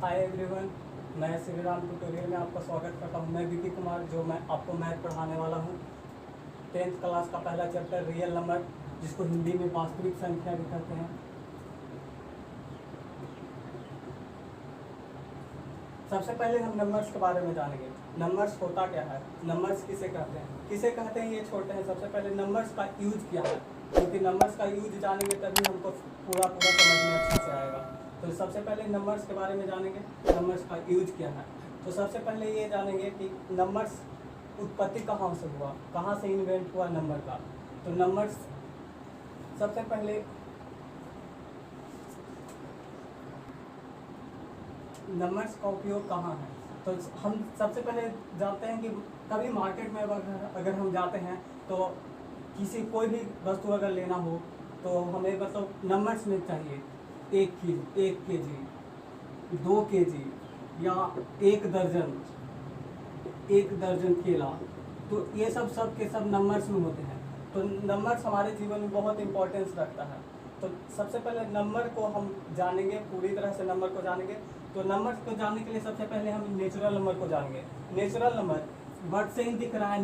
Hi everyone, मैं Shri Ram tutorial में आपका स्वागत करता हूं। मैं विकी कुमार, जो मैं आपको मैथ पढ़ाने वाला हूं। 10th क्लास का पहला चैप्टर रियल नंबर, जिसको हिंदी में वास्तविक संख्या भी कहते हैं। सबसे पहले हम नंबर्स के बारे में जानेंगे। नंबर्स होता क्या है, नंबर्स किसे कहते हैं, ये छोड़ते हैं। सबसे पहले नंबर्स का यूज क्या है, क्योंकि नंबर्स का यूज जानेंगे तभी हमको पूरा समझ में अच्छे से आएगा। तो सबसे पहले नंबर्स के बारे में जानेंगे, नंबर्स का यूज क्या है। तो सबसे पहले ये जानेंगे कि नंबर्स उत्पत्ति कहाँ से हुआ, कहाँ से इन्वेंट हुआ नंबर का। तो नंबर्स सबसे पहले नंबर्स का उपयोग कहाँ है, तो हम सबसे पहले जानते हैं कि कभी मार्केट में अगर हम जाते हैं तो किसी कोई भी वस्तु अगर लेना हो तो हमें मतलब नंबर्स में चाहिए। 1 केजी, 2 केजी या 1 दर्जन केला, तो ये सब के सब नंबर्स में होते हैं। तो नंबर्स हमारे जीवन में बहुत इंपॉर्टेंस रखता है। तो सबसे पहले नंबर को हम जानेंगे, पूरी तरह से नंबर को जानेंगे। तो नंबर को जानने के लिए सबसे पहले हम नेचुरल नंबर को जानेंगे। नेचुरल नंबर वर्ड से ही दिख रहा है,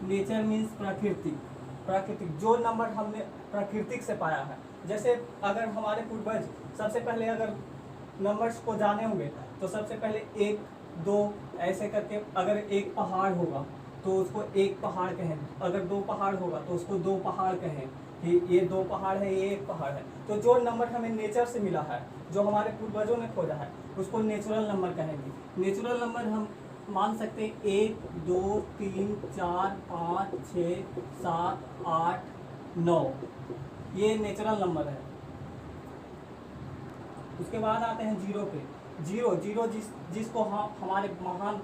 नेचर मीन्स प्राकृतिक जो नंबर हमने प्राकृतिक से पाया है। जैसे अगर हमारे पूर्वज सबसे पहले अगर नंबर्स को जाने होंगे तो सबसे पहले 1, 2 ऐसे करके, अगर एक पहाड़ होगा तो उसको एक पहाड़ कहें, अगर 2 पहाड़ होगा तो उसको 2 पहाड़ कहें कि ये 2 पहाड़ है, ये 1 पहाड़ है। तो जो नंबर हमें नेचर से मिला है, जो हमारे पूर्वजों ने खोजा है, उसको नेचुरल नंबर कहेंगे। नेचुरल नंबर हम मान सकते हैं 1, 2, 3, 4, 5, 6, 7, 8, 9, ये नेचुरल नंबर है। उसके बाद आते हैं जीरो पे। जीरो जिसको हमारे महान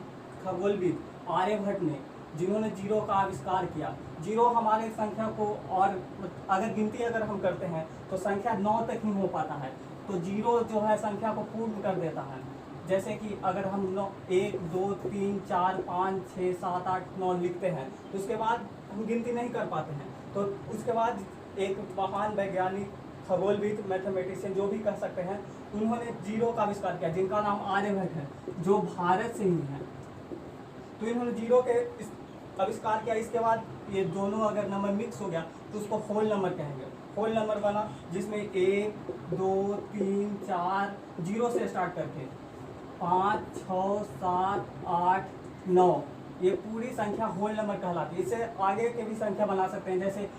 खगोलविद आर्यभट्ट ने, जिन्होंने जीरो का आविष्कार किया। जीरो हमारे संख्या को, और अगर गिनती अगर हम करते हैं तो संख्या 9 तक ही हो पाता है। तो जीरो जो है संख्या को पूर्ण कर देता है। जैसे कि अगर हम 1, 2, 3, 4, 5, 6, 7, 8, 9 लिखते हैं तो उसके बाद हम गिनती नहीं कर पाते हैं। तो उसके बाद एक महान वैज्ञानिक, खगोलविद, मैथमेटिशियन जो भी कह सकते हैं, उन्होंने जीरो का आविष्कार किया, जिनका नाम आर्यभट्ट है, जो भारत से ही है। तो इन्होंने जीरो के आविष्कार किया। इसके बाद ये दोनों अगर नंबर मिक्स हो गया तो उसको होल नंबर कहेंगे। होल नंबर बना जिसमें 1, 2, 3, 4 जीरो से स्टार्ट करके 5, 6, 7, 8, 9, ये पूरी संख्या होल नंबर कहलाती है। इससे आगे के भी संख्या बना सकते हैं, जैसे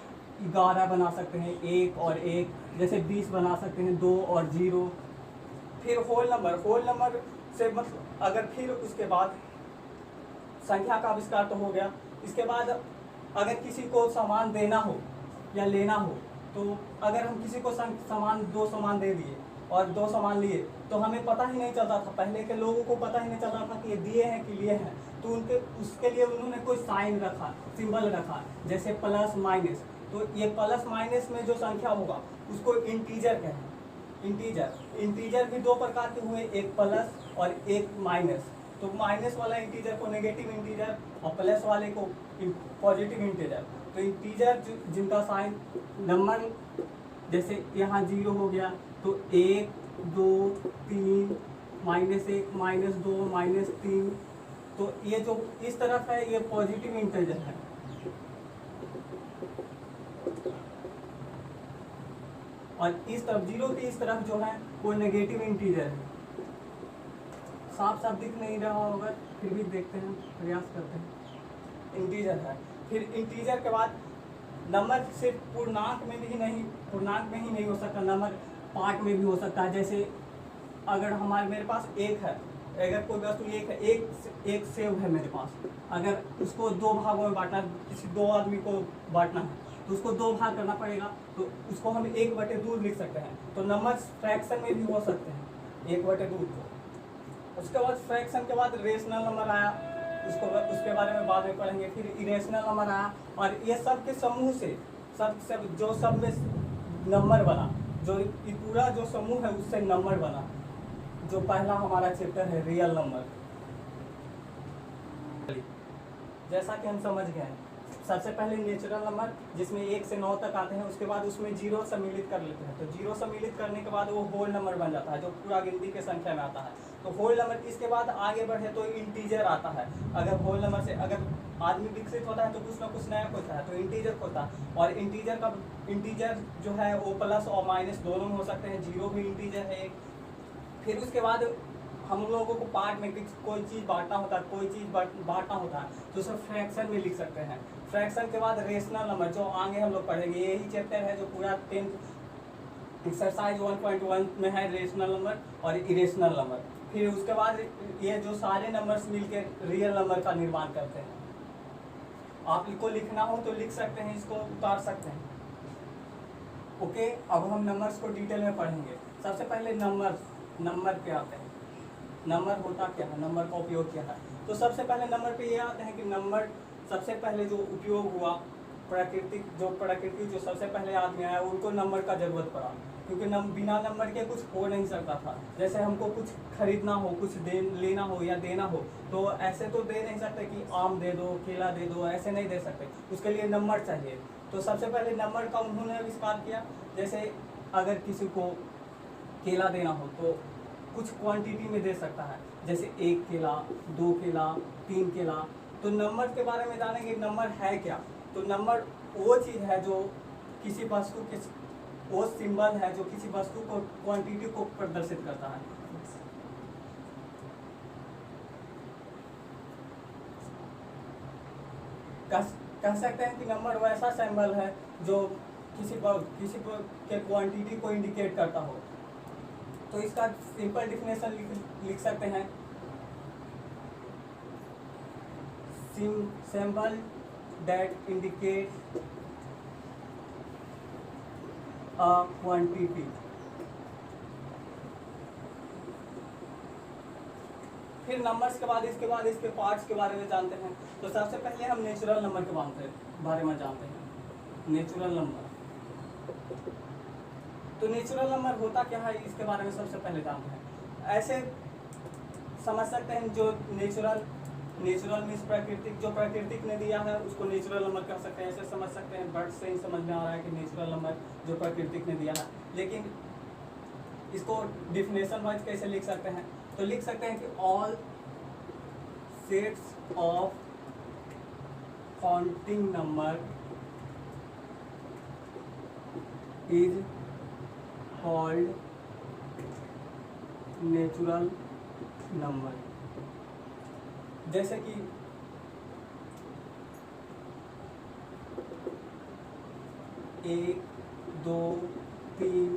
11 बना सकते हैं, 1 और 1, जैसे 20 बना सकते हैं, 2 और 0। फिर होल नंबर से मतलब अगर फिर उसके बाद संख्या का आविष्कार तो हो गया। इसके बाद अगर किसी को सामान देना हो या लेना हो, तो अगर हम किसी को सामान 2 सामान दे दिए और 2 सामान लिए तो हमें पता ही नहीं चलता था, पहले के लोगों को पता ही नहीं चल रहा था कि ये दिए हैं कि लिए हैं। तो उसके लिए उन्होंने कोई साइन रखा, सिंबल रखा, जैसे प्लस माइनस। तो ये प्लस माइनस में जो संख्या होगा उसको इंटीजर कहें। इंटीजर भी 2 प्रकार के हुए, एक प्लस और एक माइनस। तो माइनस वाला इंटीजर को नेगेटिव इंटीजर और प्लस वाले को पॉजिटिव इंटीजर। तो इंटीजर जिनका साइन नंबर, जैसे यहाँ 0 हो गया तो 1, 2, 3, -1, -2, -3। तो ये जो इस तरफ है ये पॉजिटिव इंटीजर है, और इस तरफ 0 की इस तरफ जो है वो नेगेटिव इंटीजर है। साफ दिख नहीं रहा होगा, फिर भी देखते हैं, प्रयास करते हैं। इंटीजर है। फिर इंटीजर के बाद नंबर सिर्फ पूर्णांक में ही नहीं हो सकता, नंबर पार्ट में भी हो सकता है। जैसे अगर मेरे पास 1 है, अगर कोई वस्तु 1 है, एक सेब है मेरे पास, अगर उसको 2 भागों में बांटना, किसी 2 आदमी को बांटना है तो उसको 2 भाग करना पड़ेगा, तो उसको हम 1/2 लिख सकते हैं। तो नंबर फ्रैक्शन में भी हो सकते हैं, 1/2 को। उसके बाद फ्रैक्शन के बाद रेशनल नंबर आया, उसके बारे में बाद में पढ़ेंगे। फिर इरेशनल नंबर आया, और ये सब के समूह से सब में नंबर बना, जो ये पूरा जो समूह है उससे नंबर बना, जो पहला हमारा चैप्टर है रियल नंबर। जैसा कि हम समझ गए, सबसे पहले नेचुरल नंबर जिसमें 1 से 9 तक आते हैं, उसके बाद उसमें जीरो सम्मिलित कर लेते हैं। तो जीरो सम्मिलित करने के बाद वो होल नंबर बन जाता है जो पूरा गिनती के संख्या में आता है। तो होल नंबर, इसके बाद आगे बढ़े तो इंटीजर आता है। अगर होल नंबर से अगर आदमी विकसित होता है तो कुछ ना कुछ नया होता है, तो इंटीजर होता है। और इंटीजर जो है वो प्लस और माइनस दोनों में हो सकते हैं, जीरो भी इंटीजर है एक। फिर उसके बाद हम लोगों को पार्ट में कोई चीज़ बांटना होता है, कोई चीज़ बांटना होता है तो उसे फ्रैक्शन में लिख सकते हैं। फ्रैक्शन के बाद रेशनल नंबर जो आगे हम लोग पढ़ेंगे, यही चैप्टर है जो पूरा 10th एक्सरसाइज 1.1 में है, रेशनल नंबर और इरेशनल नंबर। फिर उसके बाद ये जो सारे नंबर्स मिलकर रियल नंबर का निर्माण करते हैं। आपको लिखना हो तो लिख सकते हैं, इसको उतार सकते हैं। ओके, अब हम नंबर्स को डिटेल में पढ़ेंगे। सबसे पहले नंबर पे आते हैं। नंबर होता क्या है, नंबर का उपयोग क्या है। तो सबसे पहले नंबर पे ये आते हैं कि नंबर सबसे पहले जो उपयोग हुआ प्रकृति जो सबसे पहले आदमी आया उनको नंबर का जरूरत पड़ा, क्योंकि बिना नंबर के कुछ हो नहीं सकता था। जैसे हमको कुछ खरीदना हो, कुछ लेना हो या देना हो, तो ऐसे तो दे नहीं सकते कि आम दे दो, केला दे दो, ऐसे नहीं दे सकते, उसके लिए नंबर चाहिए। तो सबसे पहले नंबर का उन्होंने आविष्कार किया। जैसे अगर किसी को केला देना हो तो कुछ क्वांटिटी में दे सकता है, जैसे 1 केला, 2 केला, 3 केला। तो नंबर के बारे में जानेंगे, नंबर है क्या। तो नंबर वो चीज़ है जो किसी वस्तु के, वो सिंबल है जो किसी वस्तु को, क्वांटिटी को प्रदर्शित करता है। कह सकते हैं कि नंबर वैसा सिंबल है जो किसी के क्वांटिटी को इंडिकेट करता हो। तो इसका सिंपल डिफिनेशन लिख सकते हैं, symbol that indicate a quantity। फिर नंबर्स के बाद इसके पार्ट्स के बारे में जानते हैं। तो सबसे पहले हम नेचुरल नंबर के बारे में जानते हैं। नेचुरल नंबर, तो नेचुरल नंबर होता क्या है इसके बारे में सबसे पहले जानते हैं। ऐसे समझ सकते हैं जो नेचुरल मीन्स प्राकृतिक, जो प्राकृतिक ने दिया है उसको नेचुरल नंबर कह सकते हैं। ऐसे समझ सकते हैं, बट से ही समझ में आ रहा है कि नेचुरल नंबर जो प्राकृतिक ने दिया है। लेकिन इसको डिफिनेशन वाइज कैसे लिख सकते हैं, तो लिख सकते हैं कि all sets of counting number is called natural number. जैसे कि 1, 2, 3,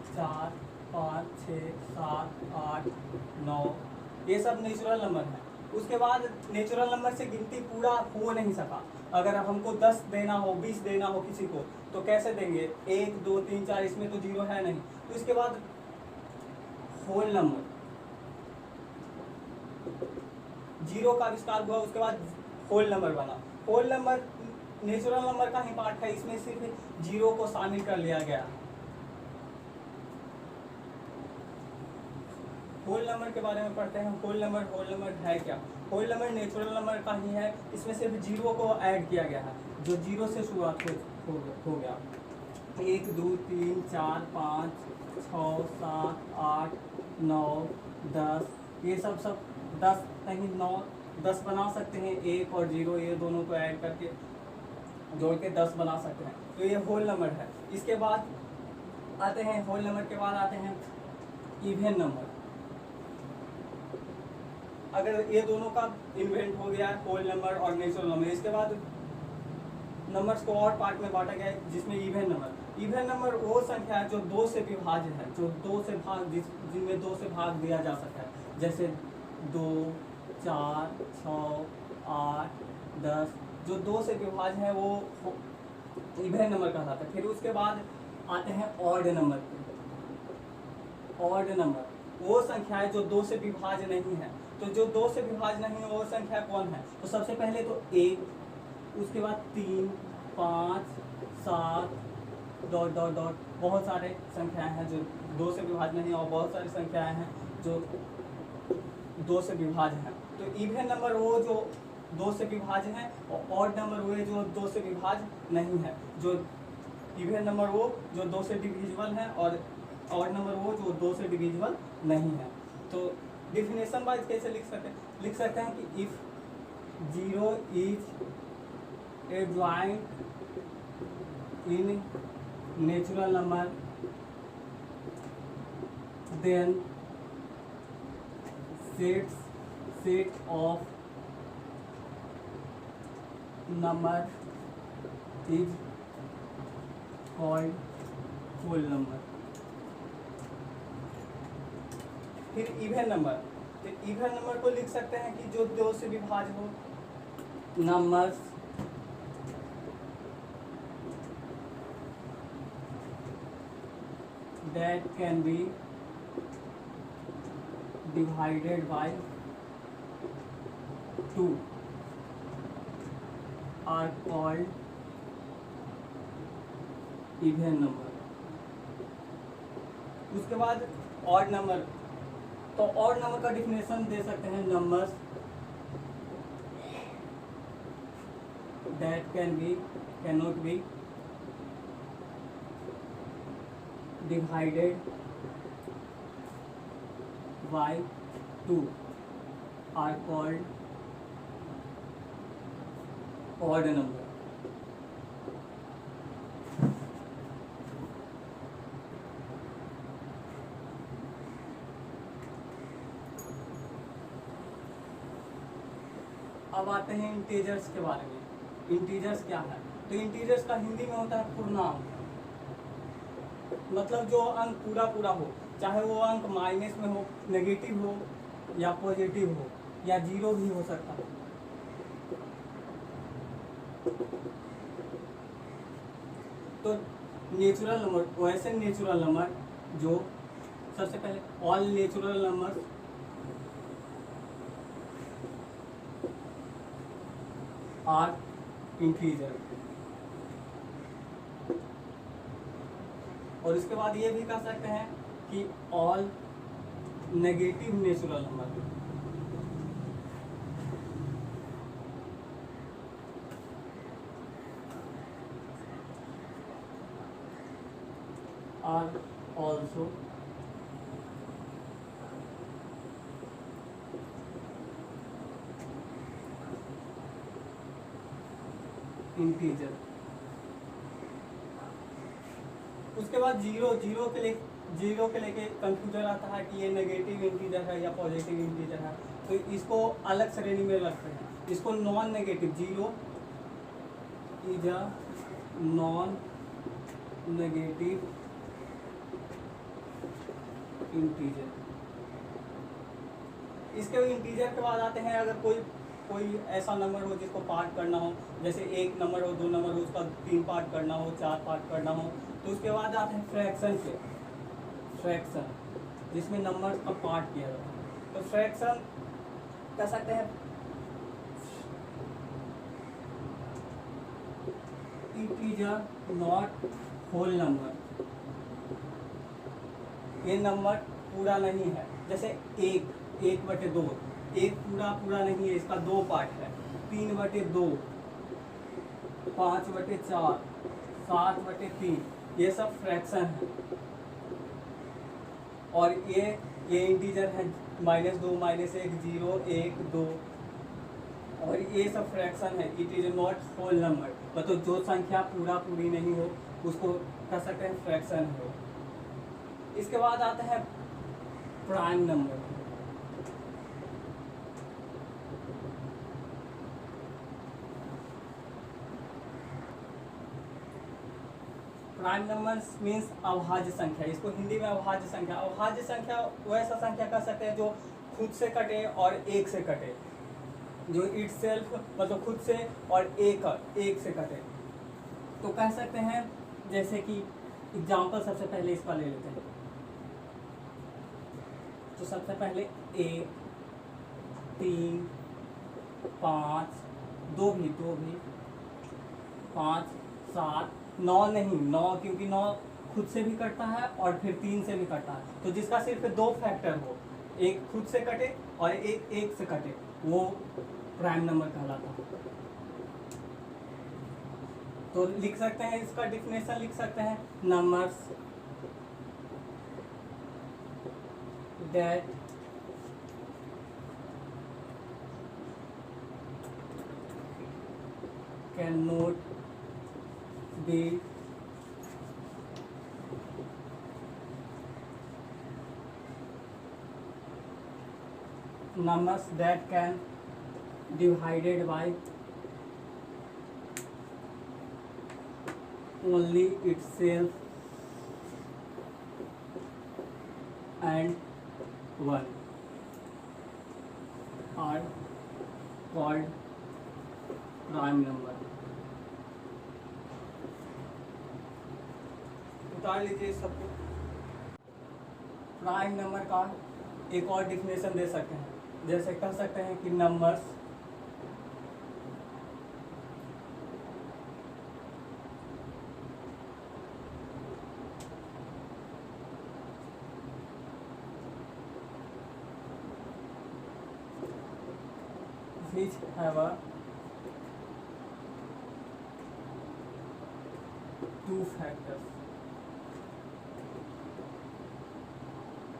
4, 5, 6, 7, 8, 9 ये सब नेचुरल नंबर है। उसके बाद नेचुरल नंबर से गिनती पूरा हो नहीं सका। अगर हमको 10 देना हो, 20 देना हो किसी को, तो कैसे देंगे? 1, 2, 3, 4, इसमें तो जीरो है नहीं। तो इसके बाद होल नंबर, जीरो का आविष्कार हुआ, उसके बाद होल नंबर बना। होल नंबर नेचुरल नंबर का ही पार्ट है, इसमें सिर्फ जीरो को शामिल कर लिया गया। होल नंबर के बारे में पढ़ते हैं। होल नंबर है क्या? होल नंबर नेचुरल नंबर का ही है, इसमें सिर्फ जीरो को ऐड किया गया है, जो जीरो से शुरुआत हो गया। 1, 2, 3, 4, 5, 6, 7, 8, 9, 10 ये सब 10 नहीं 9 10 बना सकते हैं। 1 और 0 ये दोनों को ऐड करके जोड़ के 10 बना सकते हैं। तो ये होल नंबर है। इसके बाद आते हैं, होल नंबर के बाद आते हैं इवन नंबर। अगर ये दोनों का इन्वेंट हो गया है, होल नंबर और नेचुरल नंबर, इसके बाद नंबर्स को और पार्ट में बांटा गया है, जिसमें इवन नंबर वो संख्या है जो 2 से विभाज्य है, जो 2 से भाग, जिनमें 2 से भाग दिया जा सकता है। जैसे 2, 4, 6, 8, 10 जो 2 से विभाज्य है वो इवन नंबर कहलाता है। फिर उसके बाद आते हैं ऑड नंबर। ऑड नंबर वो संख्या है जो 2 से विभाज्य नहीं है। तो जो 2 से विभाज्य नहीं है वो संख्या कौन है? तो सबसे पहले तो 1, उसके बाद 3, 5, 7 ... बहुत सारे संख्याएं हैं जो 2 से विभाज्य नहीं, और बहुत सारी संख्याएं हैं जो 2 से विभाज्य हैं। तो इवन नंबर वो जो दो से विभाज्य हैं, और ऑड नंबर वे जो दो से विभाज्य नहीं है। जो इवन नंबर वो जो दो से डिविजिबल है, और ऑड नंबर वो जो दो से डिविजिबल नहीं है। तो डिफिनेशन वाइज कैसे लिख सकते हैं कि if 0 is a joint in natural number then set of number is called whole number। फिर इवन नंबर, तो इवन नंबर को लिख सकते हैं कि जो दो से विभाज्य हो, numbers that can be divided by 2 are called even number। उसके बाद ऑड नंबर, तो ऑड नंबर का डिफिनेशन दे सकते हैं numbers that cannot be divided by 2 are called odd number। अब आते हैं इंटीजर्स के बारे में। इंटीजर्स क्या है? तो इंटीजर्स का हिंदी में होता है पूर्णांक, मतलब जो अंक पूरा पूरा हो, चाहे वो अंक माइनस में हो, नेगेटिव हो या पॉजिटिव हो, या जीरो भी हो सकता है। तो नेचुरल नंबर, वैसे नेचुरल नंबर जो सबसे पहले all natural number are integer, और इसके बाद ये भी कह सकते हैं कि all negative natural number are also integer. उसके बाद जीरो के लेके कंफ्यूजन आता है कि ये नेगेटिव इंटीजर है या पॉजिटिव इंटीजर है, तो इसको अलग श्रेणी में रखते हैं। इसको non negative, zero is a non negative integer. इसके इंटीजर के बाद आते हैं अगर कोई ऐसा नंबर हो जिसको पार्ट करना हो, जैसे एक नंबर हो, दो नंबर हो, उसका 3 पार्ट करना हो, 4 पार्ट करना हो, तो उसके बाद आते हैं फ्रैक्शन के, फ्रैक्शन जिसमें नंबर का पार्ट किया जाता है। तो फ्रैक्शन कह सकते हैं it is a not whole number, ये नंबर पूरा नहीं है। जैसे 1/2, एक पूरा नहीं है, इसका 2 पार्ट है। 3/2, 5/4, 7/3, ये सब फ्रैक्शन है। और ये इंटीजर है -2, -1, 0, 1, 2, और ये सब फ्रैक्शन है। It is not whole number, मतलब जो संख्या पूरी नहीं हो उसको कह सकते हैं फ्रैक्शन हो। इसके बाद आता है prime number. Prime numbers means अभाज्य संख्या, इसको हिंदी में अभाज्य संख्या। अभाज्य संख्या वैसा संख्या कह सकते हैं जो खुद से कटे और एक से कटे, जो इटसेल्फ मतलब खुद से और एक से कटे। तो कह सकते हैं जैसे कि एग्जाम्पल सबसे पहले इसका ले लेते हैं। तो सबसे पहले 1, 3, 5, 2 भी 5, 7, 9 नहीं, 9 क्योंकि 9 खुद से भी कटता है और फिर 3 से भी कटता है। तो जिसका सिर्फ 2 फैक्टर हो, एक खुद से कटे और एक से कटे, वो प्राइम नंबर कहलाता है। तो लिख सकते हैं, इसका डिफिनेशन लिख सकते हैं, numbers that can not be numbers that can divided by only itself and one are called prime number। उतार लीजिए इस सबको। प्राइम नंबर का एक और डिफिनेशन दे सकते हैं, जैसे कह सकते हैं कि numbers which have a two factors,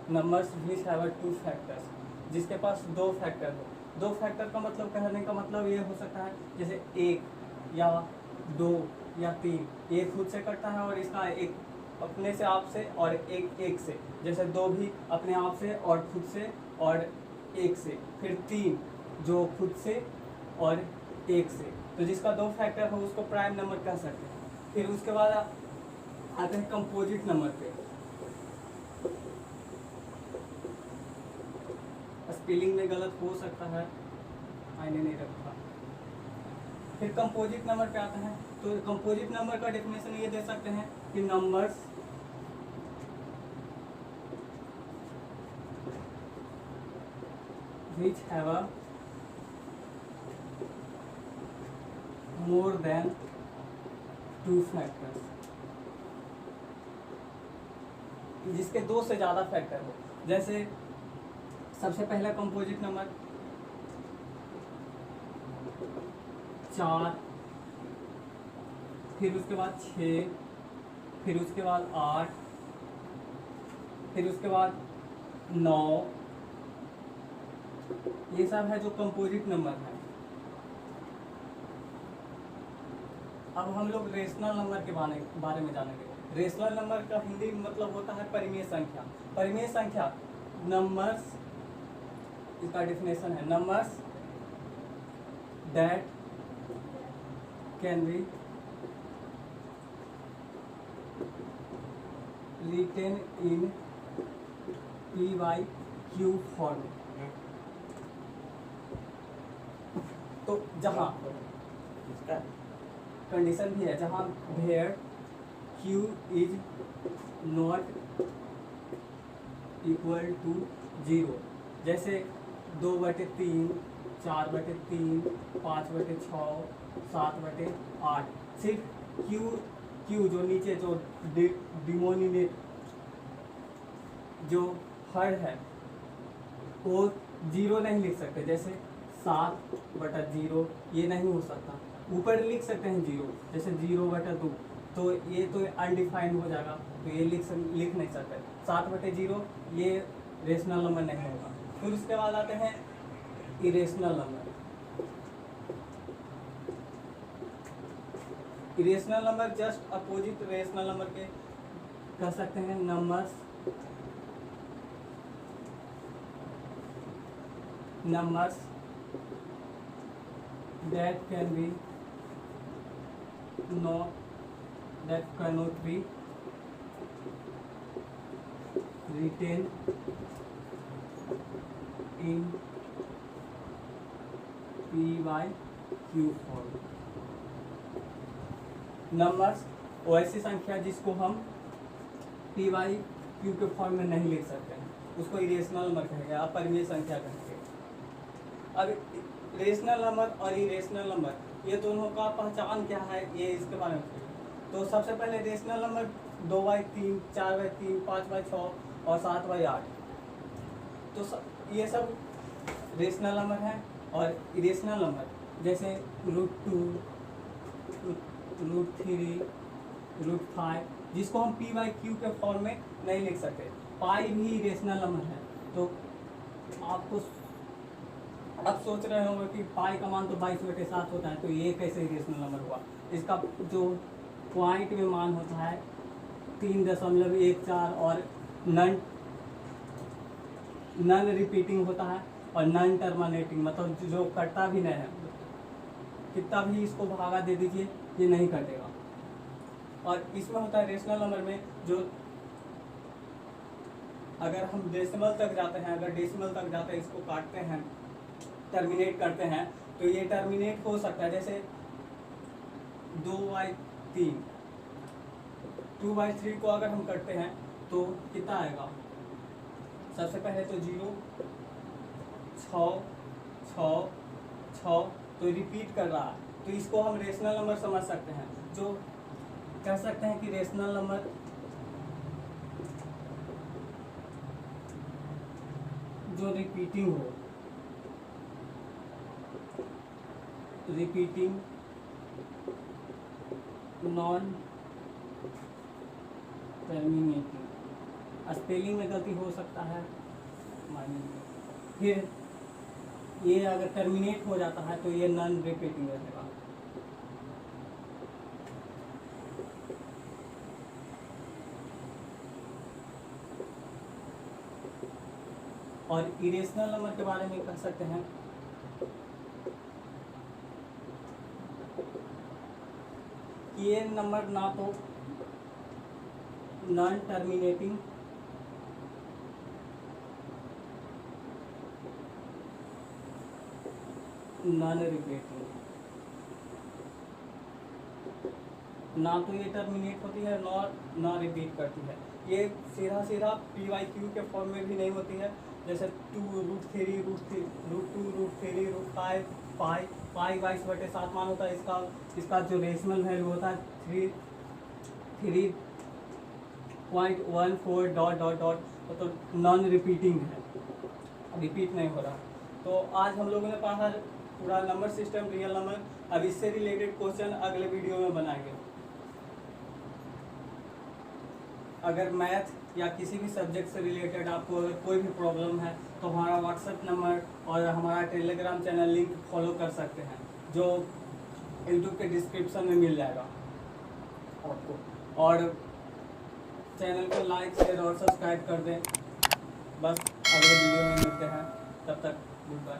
numbers which have a two factors, जिसके पास दो फैक्टर हो। दो फैक्टर का मतलब, कहने का मतलब ये हो सकता है जैसे एक या दो या तीन, एक खुद से करता है और इसका एक अपने से आप से और एक से, जैसे दो भी अपने आप से और खुद से और एक से, फिर तीन जो खुद से और एक से। तो जिसका दो फैक्टर हो उसको प्राइम नंबर कह सकते हैं। फिर उसके बाद आते हैं कंपोजिट नंबर पे। स्पेलिंग में गलत हो सकता है, मैंने नहीं रखा। फिर कंपोजिट नंबर पे आता है, तो कंपोजिट नंबर का डेफिनेशन ये दे सकते हैं कि numbers which have a more than two factors, जिसके दो से ज़्यादा फैक्टर हो। जैसे सबसे पहला कंपोजिट नंबर 4, फिर उसके बाद 6, फिर उसके बाद 8, फिर उसके बाद 9, ये सब है जो कंपोजिट नंबर है। अब हम लोग रेशनल नंबर के बारे में जानेंगे। रेशनल नंबर का हिंदी में मतलब होता है परिमेय संख्या। परिमेय संख्या नंबर्स, इसका डिफिनेशन है numbers that can be written in P/Q form. तो जहाँ कंडीशन भी है, जहाँ where Q is not equal to 0, जैसे 2/3, 4/3, 5/6, 7/8, सिर्फ Q जो नीचे जो डिमोनिनेट जो हर है वो 0 नहीं लिख सकते, जैसे 7/0 ये नहीं हो सकता। ऊपर लिख सकते हैं 0, जैसे 0/2, तो ये तो अनडिफाइंड हो जाएगा, तो ये लिख नहीं सकते। 7/0 ये रेशनल नंबर नहीं होगा। फिर उसके बाद आते हैं irrational number. Irrational number just opposite rational number के कह सकते हैं numbers that cannot be written in P/Q form। Numbers वो ऐसी संख्या जिसको हम P/Q के फॉर्म में नहीं लिख सकते हैं, उसको इरेशनल नंबर कहेंगे, अपरिमेय संख्या कहेंगे। अब रेशनल नंबर और इरेशनल नंबर ये दोनों का पहचान क्या है, ये इसके बारे में। तो सबसे पहले रेशनल नंबर 2/3, 4/3, 5/6 और 7/8, तो ये सब रेशनल नंबर हैं। और इरेशनल नंबर जैसे √2, √3, √5 जिसको हम p/q के फॉर्म में नहीं लिख सकते। पाई भी इरेशनल नंबर है। तो आपको अब सोच रहे होंगे कि पाई का मान तो 22/7 होता है, तो ये कैसे इरेशनल नंबर हुआ। इसका जो पॉइंट में मान होता है 3.14 और नन रिपीटिंग होता है और नन टर्मिनेटिंग, मतलब जो कटता भी नहीं है, कितना भी इसको भागा दे दीजिए ये नहीं कटेगा। और इसमें होता है रेशनल नंबर में जो अगर हम डेसिमल तक जाते हैं, अगर डेसिमल तक जाते हैं इसको काटते हैं, टर्मिनेट करते हैं, तो ये टर्मिनेट हो सकता है। जैसे 2/3, 2/3 को अगर हम करते हैं तो कितना आएगा। सबसे पहले तो 0, 6, 6, 6, तो रिपीट कर रहा है, तो इसको हम रेशनल नंबर समझ सकते हैं। जो कह सकते हैं कि रेशनल नंबर जो रिपीटिंग हो, रिपीटिंग नॉन टर्मिनेटिंग, स्पेलिंग में गलती हो सकता है, फिर ये अगर टर्मिनेट हो जाता है तो ये नॉन रिपीटिंग रहेगा। और इरेशनल नंबर के बारे में कह सकते हैं कि ये नंबर ना तो नॉन टर्मिनेटिंग नॉन रिपीटिंग, ना तो ये टर्मिनेट होती है ना रिपीट करती है। ये सीधा सीधा p/q के फॉर्म में भी नहीं होती है। जैसे 2, √3, √2, √3, √5, पाई 22/7 मान होता है। इसका जो रेशनल वैल्यू होता है 3.14 डॉट डॉट डॉट, तो नॉन रिपीटिंग है, रिपीट नहीं हो रहा। तो आज हम लोगों ने पढ़ा पूरा नंबर सिस्टम, रियल नंबर। अब इससे रिलेटेड क्वेश्चन अगले वीडियो में बनाएंगे। अगर मैथ या किसी भी सब्जेक्ट से रिलेटेड आपको अगर कोई भी प्रॉब्लम है तो हमारा व्हाट्सएप नंबर और हमारा टेलीग्राम चैनल लिंक फॉलो कर सकते हैं, जो यूट्यूब के डिस्क्रिप्शन में मिल जाएगा आपको। और चैनल को लाइक, शेयर और सब्सक्राइब कर दें। बस अगले वीडियो में मिलते हैं, तब तक गुड बाय।